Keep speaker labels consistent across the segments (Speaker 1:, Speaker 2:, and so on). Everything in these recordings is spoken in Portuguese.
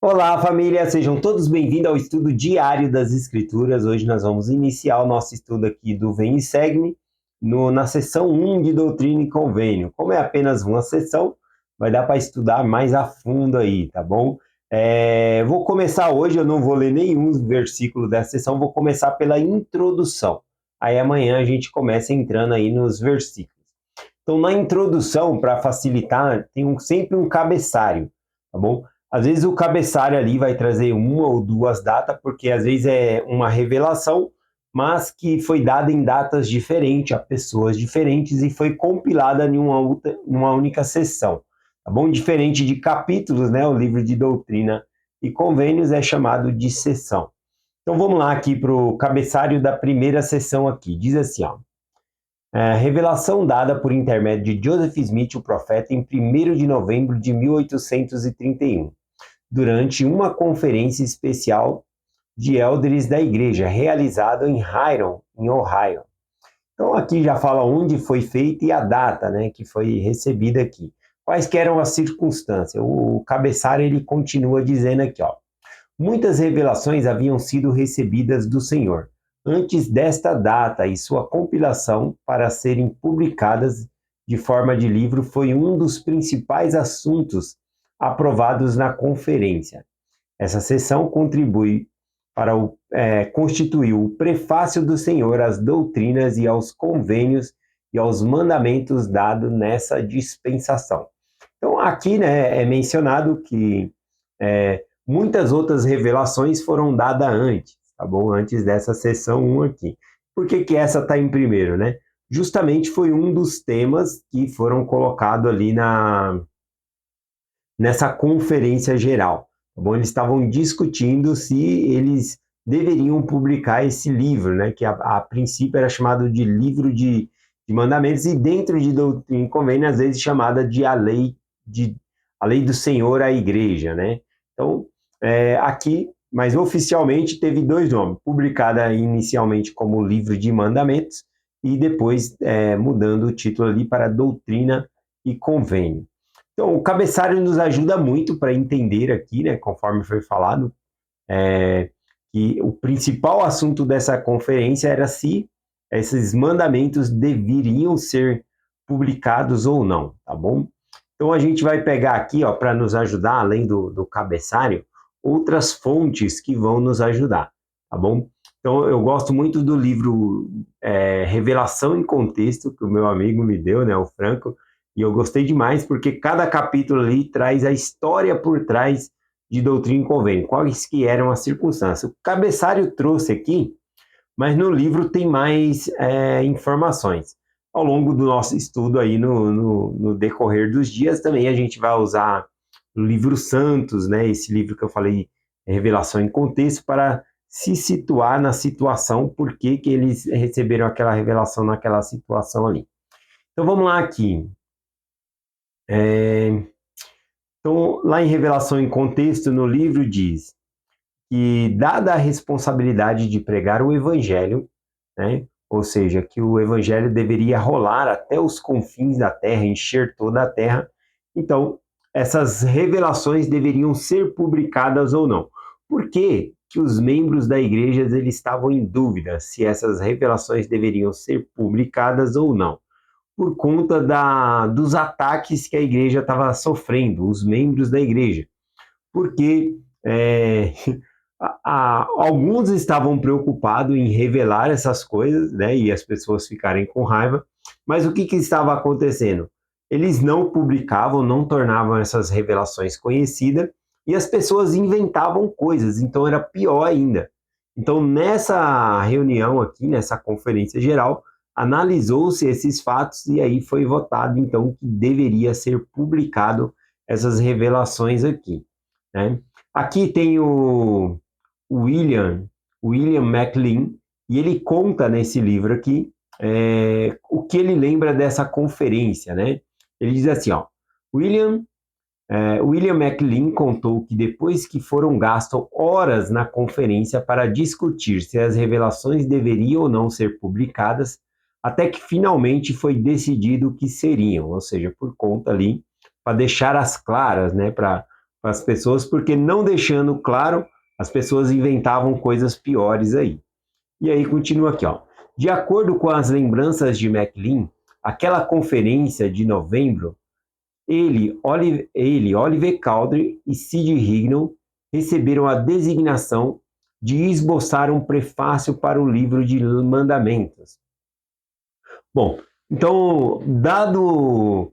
Speaker 1: Olá, família, sejam todos bem-vindos ao estudo diário das Escrituras. Hoje nós vamos iniciar o nosso estudo aqui do Vem e Segue-me na sessão 1 de Doutrina e Convênio. Como é apenas uma sessão, vai dar para estudar mais a fundo aí, tá bom? Vou começar hoje, eu não vou ler nenhum versículo dessa sessão, vou começar pela introdução. Aí amanhã a gente começa entrando aí nos versículos. Então, na introdução, para facilitar, tem sempre um cabeçário, tá bom? Às vezes o cabeçalho ali vai trazer uma ou duas datas, porque às vezes é uma revelação, mas que foi dada em datas diferentes, a pessoas diferentes, e foi compilada em uma única sessão, tá bom? Diferente de capítulos, né? O livro de doutrina e convênios é chamado de sessão. Então vamos lá aqui para o cabeçalho da primeira sessão aqui. Diz assim, ó. Revelação dada por intermédio de Joseph Smith, o profeta, em 1º de novembro de 1831, durante uma conferência especial de elders da igreja, realizada em Hyron, em Ohio. Então aqui já fala onde foi feita e a data, né, que foi recebida aqui. Quais que eram as circunstâncias? O cabeçalho ele continua dizendo aqui, ó. Muitas revelações haviam sido recebidas do Senhor antes desta data e sua compilação para serem publicadas de forma de livro foi um dos principais assuntos aprovados na conferência. Essa sessão constituiu o prefácio do Senhor às doutrinas e aos convênios e aos mandamentos dados nessa dispensação. Então, aqui, né, é mencionado que muitas outras revelações foram dadas antes, tá bom? Antes dessa sessão 1 aqui. Por que que essa está em primeiro, né? Justamente foi um dos temas que foram colocados ali nessa conferência geral, tá bom? Eles estavam discutindo se eles deveriam publicar esse livro, né? Que a princípio era chamado de livro de mandamentos e dentro de doutrina e convênio às vezes chamada de a lei do Senhor à igreja, né? Então aqui, mas oficialmente teve dois nomes, publicada inicialmente como livro de mandamentos e depois mudando o título ali para doutrina e convênio. Então, o cabeçalho nos ajuda muito para entender aqui, né, conforme foi falado, que o principal assunto dessa conferência era se esses mandamentos deveriam ser publicados ou não, tá bom? Então, a gente vai pegar aqui, ó, para nos ajudar, além do cabeçalho, outras fontes que vão nos ajudar, tá bom? Então, eu gosto muito do livro Revelação em Contexto, que o meu amigo me deu, né, o Franco, e eu gostei demais porque cada capítulo ali traz a história por trás de doutrina e convênio, quais que eram as circunstâncias. O cabeçalho trouxe aqui, mas no livro tem mais informações. Ao longo do nosso estudo aí no decorrer dos dias também a gente vai usar o livro Santos, né? Esse livro que eu falei, Revelação em Contexto, para se situar na situação, por que que eles receberam aquela revelação naquela situação ali. Então vamos lá aqui. Então, lá em Revelação em Contexto, no livro diz que, dada a responsabilidade de pregar o Evangelho, né, ou seja, que o Evangelho deveria rolar até os confins da terra, encher toda a terra, então essas revelações deveriam ser publicadas ou não. Por que que os membros da igreja eles estavam em dúvida se essas revelações deveriam ser publicadas ou não? Por conta dos ataques que a igreja estava sofrendo, os membros da igreja. Porque alguns estavam preocupados em revelar essas coisas, né, e as pessoas ficarem com raiva, mas o que, que estava acontecendo? Eles não publicavam, não tornavam essas revelações conhecidas, e as pessoas inventavam coisas, então era pior ainda. Então, nessa reunião aqui, nessa conferência geral, analisou-se esses fatos e aí foi votado, então, que deveria ser publicado essas revelações aqui, né? Aqui tem o William, William MacLean, e ele conta nesse livro aqui o que ele lembra dessa conferência, né? Ele diz assim, ó, William MacLean contou que depois que foram gastas horas na conferência para discutir se as revelações deveriam ou não ser publicadas, até que finalmente foi decidido que seriam, ou seja, por conta ali, para deixar as claras, né, para para as pessoas, porque não deixando claro, as pessoas inventavam coisas piores aí. E aí continua aqui, ó. De acordo com as lembranças de Maclean, aquela conferência de novembro, Oliver Cowdery e Sid Hignell receberam a designação de esboçar um prefácio para o livro de mandamentos. Bom, então, dado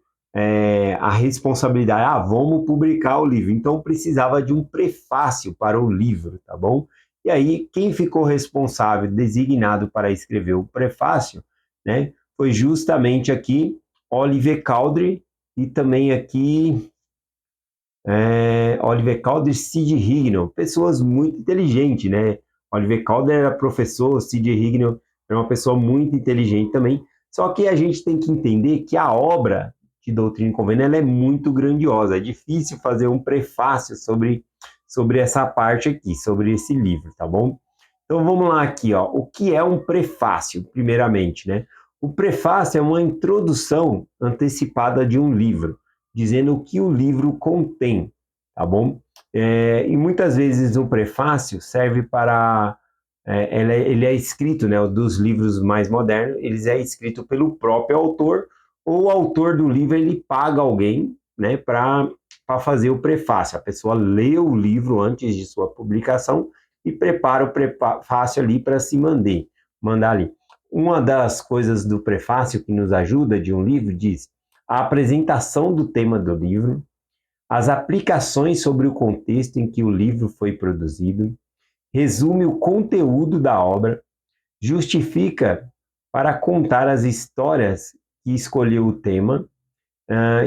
Speaker 1: a responsabilidade, vamos publicar o livro, então precisava de um prefácio para o livro, tá bom? E aí, quem ficou responsável, designado para escrever o prefácio, né, foi justamente aqui Oliver Cowdery e também aqui Oliver Cowdery e Sid Hignell, pessoas muito inteligentes, né? Oliver Cowdery era professor, Sid Hignell era uma pessoa muito inteligente também. Só que a gente tem que entender que a obra de Doutrina e Convênio ela é muito grandiosa. É difícil fazer um prefácio sobre essa parte aqui, sobre esse livro, tá bom? Então vamos lá aqui, ó. O que é um prefácio, primeiramente, né? O prefácio é uma introdução antecipada de um livro, dizendo o que o livro contém, tá bom? E muitas vezes o prefácio serve para... ele é escrito, né, dos livros mais modernos, ele é escrito pelo próprio autor, ou o autor do livro ele paga alguém, né, para fazer o prefácio. A pessoa lê o livro antes de sua publicação e prepara o prefácio ali para se mandar ali. Uma das coisas do prefácio que nos ajuda de um livro diz a apresentação do tema do livro, as aplicações sobre o contexto em que o livro foi produzido, resume o conteúdo da obra, justifica para contar as histórias que escolheu o tema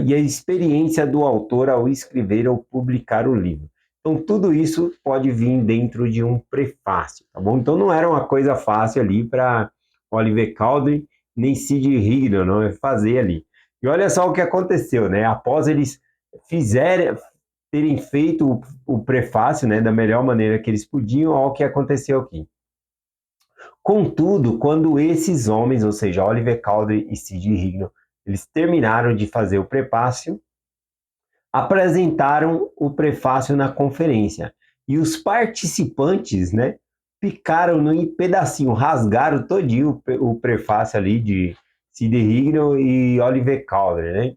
Speaker 1: e a experiência do autor ao escrever ou publicar o livro. Então, tudo isso pode vir dentro de um prefácio, tá bom? Então, não era uma coisa fácil ali para Oliver Cowdery nem Sid Hignell, não é fazer ali. E olha só o que aconteceu, né? Após eles terem feito o prefácio, né, da melhor maneira que eles podiam, olha o que aconteceu aqui. Contudo, quando esses homens, ou seja, Oliver Cowdery e Sid Hignell, eles terminaram de fazer o prefácio, apresentaram o prefácio na conferência. E os participantes, né, ficaram no pedacinho, rasgaram todinho o prefácio ali de Sid Hignell e Oliver Cowdery, né?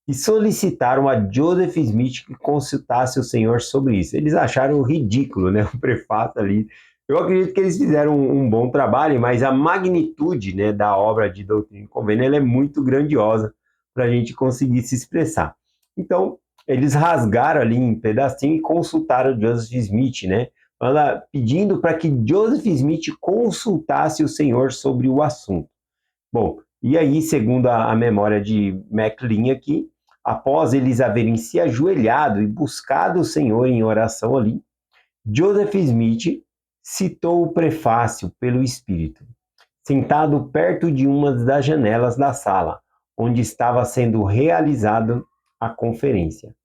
Speaker 1: E solicitaram a Joseph Smith que consultasse o Senhor sobre isso. Eles acharam ridículo, né, o prefácio ali. Eu acredito que eles fizeram um bom trabalho, mas a magnitude, né, da obra de Doutrina e Convênio ela é muito grandiosa para a gente conseguir se expressar. Então, eles rasgaram ali em pedacinho e consultaram Joseph Smith, né, pedindo para que Joseph Smith consultasse o Senhor sobre o assunto. Bom, e aí, segundo a memória de Maclean aqui, após eles haverem se ajoelhado e buscado o Senhor em oração ali, Joseph Smith citou o prefácio pelo Espírito, sentado perto de uma das janelas da sala, onde estava sendo realizada a conferência.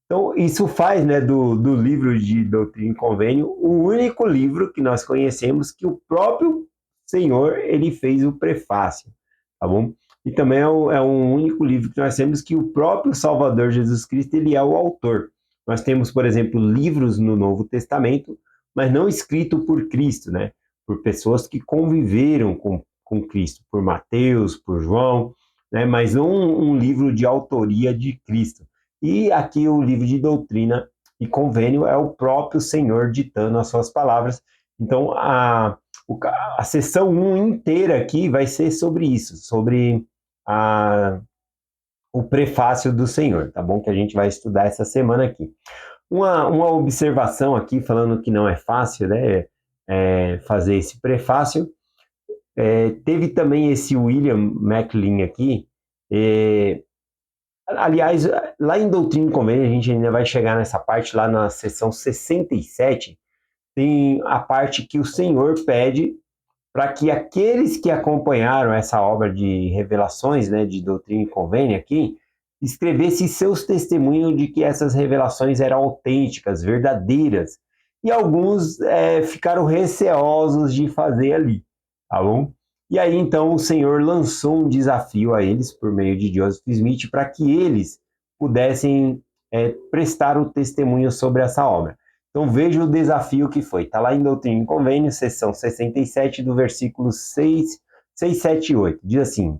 Speaker 1: Então, isso faz, né, do livro de Doutrina e Convênio o único livro que nós conhecemos que o próprio Senhor ele fez o prefácio, tá bom? E também é um único livro que nós temos que o próprio Salvador Jesus Cristo ele é o autor. Nós temos, por exemplo, livros no Novo Testamento, mas não escrito por Cristo, né? Por pessoas que conviveram com Cristo, por Mateus, por João, né? Mas não um livro de autoria de Cristo. E aqui o livro de Doutrina e Convênio é o próprio Senhor ditando as suas palavras. Então, a sessão 1 inteira aqui vai ser sobre isso, sobre o prefácio do Senhor, tá bom? Que a gente vai estudar essa semana aqui. Uma observação aqui, falando que não é fácil, né, fazer esse prefácio. Teve também esse William Maclean aqui, aliás, lá em Doutrina e Convênio, a gente ainda vai chegar nessa parte, lá na seção 67, tem a parte que o Senhor pede para que aqueles que acompanharam essa obra de revelações, né, de Doutrina e Convênio aqui, escrevessem seus testemunhos de que essas revelações eram autênticas, verdadeiras. E alguns ficaram receosos de fazer ali, tá bom? E aí, então, o Senhor lançou um desafio a eles, por meio de Joseph Smith, para que eles pudessem prestar o testemunho sobre essa obra. Então veja o desafio que foi. Está lá em Doutrina e Convênio, seção 67, do versículo 6, 7 e 8. Diz assim: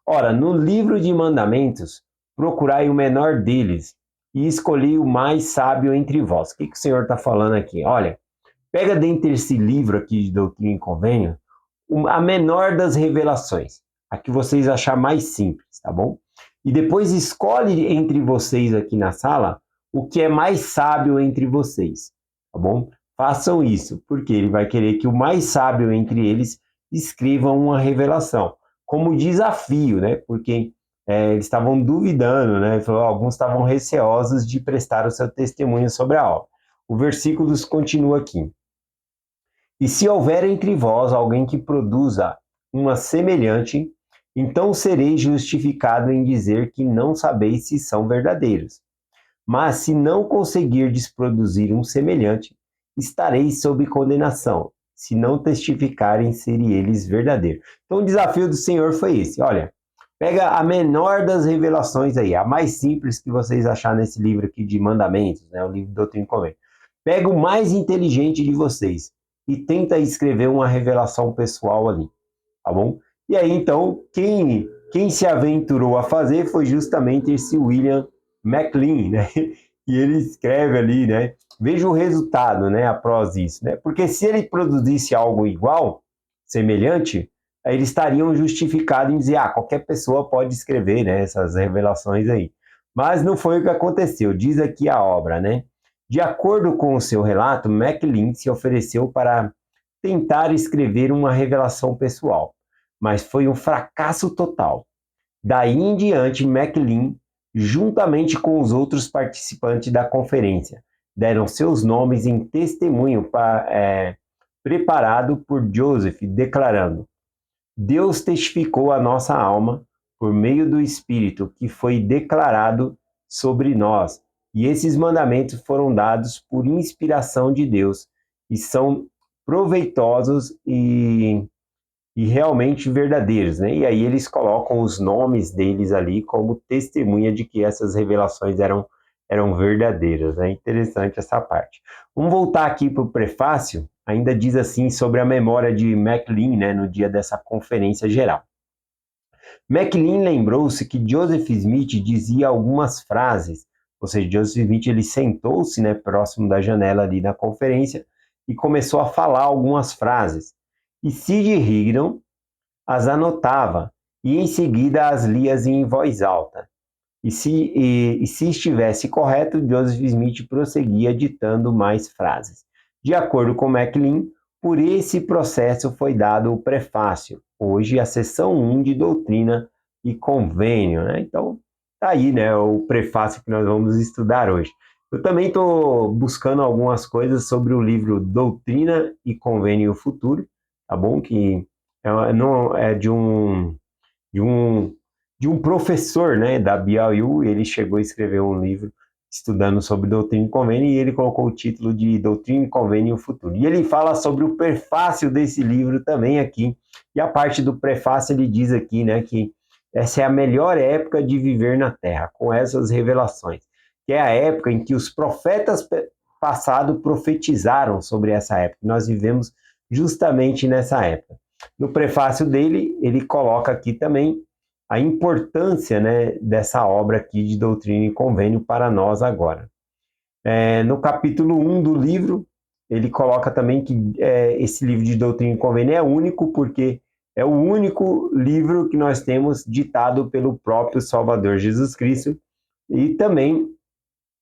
Speaker 1: Ora, no livro de mandamentos, procurai o menor deles e escolhi o mais sábio entre vós. O que o Senhor está falando aqui? Olha, pega dentro desse livro aqui de Doutrina e Convênio a menor das revelações, a que vocês achar mais simples, tá bom? E depois escolhe entre vocês aqui na sala o que é mais sábio entre vocês, tá bom? Façam isso, porque ele vai querer que o mais sábio entre eles escreva uma revelação, como desafio, né? Porque eles estavam duvidando, né? Alguns estavam receosos de prestar o seu testemunho sobre a obra. O versículo continua aqui. E se houver entre vós alguém que produza uma semelhante, então sereis justificado em dizer que não sabeis se são verdadeiros. Mas se não conseguirdes produzir um semelhante, estareis sob condenação, se não testificarem serem eles verdadeiros. Então o desafio do Senhor foi esse, olha, pega a menor das revelações aí, a mais simples que vocês acharem nesse livro aqui de mandamentos, né, o livro do Doutrina e Convênio. Pega o mais inteligente de vocês e tenta escrever uma revelação pessoal ali, tá bom? E aí, então, quem se aventurou a fazer foi justamente esse William McLean, né? E ele escreve ali, né? Veja o resultado, né, após isso, né? Porque se ele produzisse algo igual, semelhante, aí eles estariam justificados em dizer, qualquer pessoa pode escrever, né, essas revelações aí. Mas não foi o que aconteceu, diz aqui a obra, né? De acordo com o seu relato, McLean se ofereceu para tentar escrever uma revelação pessoal, mas foi um fracasso total. Daí em diante, McLean, juntamente com os outros participantes da conferência, deram seus nomes em testemunho preparado por Joseph, declarando: Deus testificou a nossa alma por meio do Espírito que foi declarado sobre nós, e esses mandamentos foram dados por inspiração de Deus e são proveitosos e realmente verdadeiros, né? E aí eles colocam os nomes deles ali como testemunha de que essas revelações eram verdadeiras, né? Interessante essa parte. Vamos voltar aqui para o prefácio, ainda diz assim sobre a memória de McLean, né, no dia dessa conferência geral. McLean lembrou-se que Joseph Smith dizia algumas frases, ou seja, Joseph Smith ele sentou-se, né, próximo da janela ali na conferência e começou a falar algumas frases. E Sid Higdon as anotava e em seguida as lia em voz alta. E se estivesse correto, Joseph Smith prosseguia ditando mais frases. De acordo com McLean, por esse processo foi dado o prefácio, hoje a seção 1 de Doutrina e Convênio, né? Então, tá aí, né, o prefácio que nós vamos estudar hoje. Eu também estou buscando algumas coisas sobre o livro Doutrina e Convênio Futuro, tá bom? Que é de um professor, né, da BYU. Ele chegou a escrever um livro estudando sobre Doutrina e Convênio e ele colocou o título de Doutrina e Convênio e o Futuro. E ele fala sobre o prefácio desse livro também aqui. E a parte do prefácio ele diz aqui, né, que essa é a melhor época de viver na Terra, com essas revelações, que é a época em que os profetas passados profetizaram sobre essa época. Nós vivemos justamente nessa época. No prefácio dele, ele coloca aqui também a importância, né, dessa obra aqui de Doutrina e Convênio para nós agora. No capítulo 1 do livro, ele coloca também que esse livro de Doutrina e Convênio é único porque é o único livro que nós temos ditado pelo próprio Salvador Jesus Cristo e também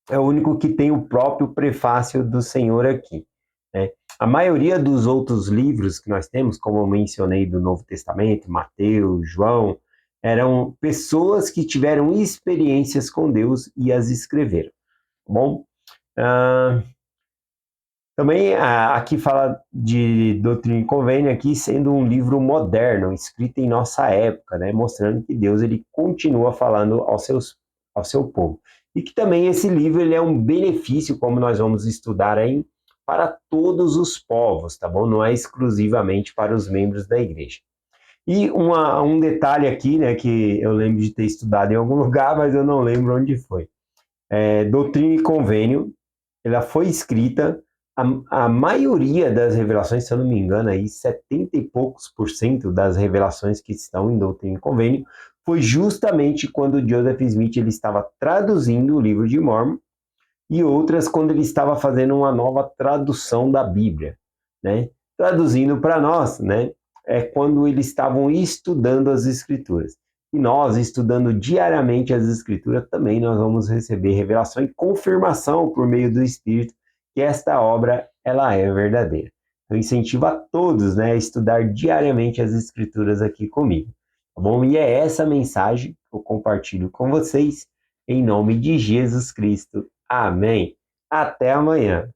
Speaker 1: é o único que tem o próprio prefácio do Senhor aqui, né? A maioria dos outros livros que nós temos, como eu mencionei do Novo Testamento, Mateus, João, eram pessoas que tiveram experiências com Deus e as escreveram. Bom, também aqui fala de Doutrina e Convênio aqui sendo um livro moderno, escrito em nossa época, né, mostrando que Deus ele continua falando ao seu povo. E que também esse livro ele é um benefício, como nós vamos estudar aí, para todos os povos, tá bom? Não é exclusivamente para os membros da igreja. E um detalhe aqui, né, que eu lembro de ter estudado em algum lugar, mas eu não lembro onde foi. Doutrina e Convênio, ela foi escrita, a maioria das revelações, se eu não me engano, aí 70 e poucos por cento das revelações que estão em Doutrina e Convênio, foi justamente quando Joseph Smith ele estava traduzindo o livro de Mórmon, e outras quando ele estava fazendo uma nova tradução da Bíblia, né? Traduzindo para nós, né? É quando eles estavam estudando as Escrituras. E nós, estudando diariamente as Escrituras, também nós vamos receber revelação e confirmação por meio do Espírito que esta obra ela é verdadeira. Eu incentivo a todos, né, a estudar diariamente as Escrituras aqui comigo, tá bom? E é essa mensagem que eu compartilho com vocês em nome de Jesus Cristo. Amém. Até amanhã.